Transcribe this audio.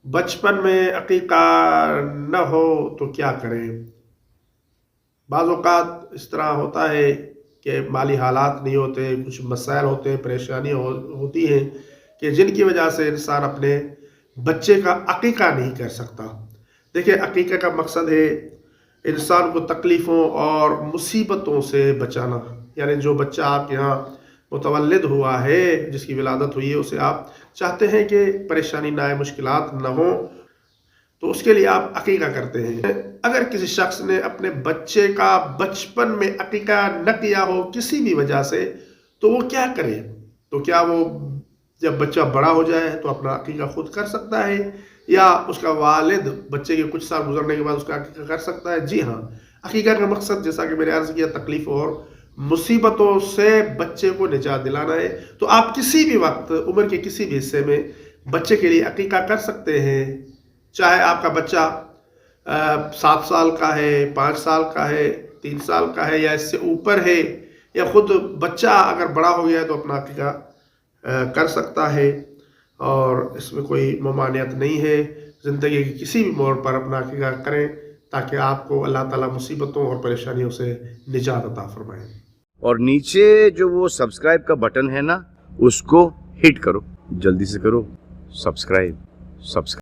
بچپن میں عقیقہ نہ ہو تو کیا کریں؟ بعض اوقات اس طرح ہوتا ہے کہ مالی حالات نہیں ہوتے، کچھ مسائل ہوتے ہیں، پریشانیاں ہوتی ہیں کہ جن کی وجہ سے انسان اپنے بچے کا عقیقہ نہیں کر سکتا۔ دیکھیں، عقیقہ کا مقصد ہے انسان کو تکلیفوں اور مصیبتوں سے بچانا۔ یعنی جو بچہ آپ کے ہاں متولد ہوا ہے، جس کی ولادت ہوئی ہے، اسے آپ چاہتے ہیں کہ پریشانی نہ آئے، مشکلات نہ ہوں، تو اس کے لیے آپ عقیقہ کرتے ہیں۔ اگر کسی شخص نے اپنے بچے کا بچپن میں عقیقہ نہ کیا ہو کسی بھی وجہ سے، تو وہ کیا کرے؟ تو کیا وہ جب بچہ بڑا ہو جائے تو اپنا عقیقہ خود کر سکتا ہے، یا اس کا والد بچے کے کچھ سال گزرنے کے بعد اس کا عقیقہ کر سکتا ہے؟ جی ہاں، عقیقہ کا مقصد جیسا کہ میں نے عرض کیا، تکلیف اور مصیبتوں سے بچے کو نجات دلانا ہے۔ تو آپ کسی بھی وقت عمر کے کسی بھی حصے میں بچے کے لیے عقیقہ کر سکتے ہیں، چاہے آپ کا بچہ 7 سال کا ہے، 5 سال کا ہے، 3 سال کا ہے، یا اس سے اوپر ہے، یا خود بچہ اگر بڑا ہو گیا ہے تو اپنا عقیقہ کر سکتا ہے، اور اس میں کوئی ممانعت نہیں ہے۔ زندگی کے کسی بھی موڑ پر اپنا عقیقہ کریں تاکہ آپ کو اللہ تعالیٰ مصیبتوں اور پریشانیوں سے نجات عطا فرمائے۔ اور نیچے جو وہ سبسکرائب کا بٹن ہے نا، اس کو ہٹ کرو، جلدی سے کرو سبسکرائب۔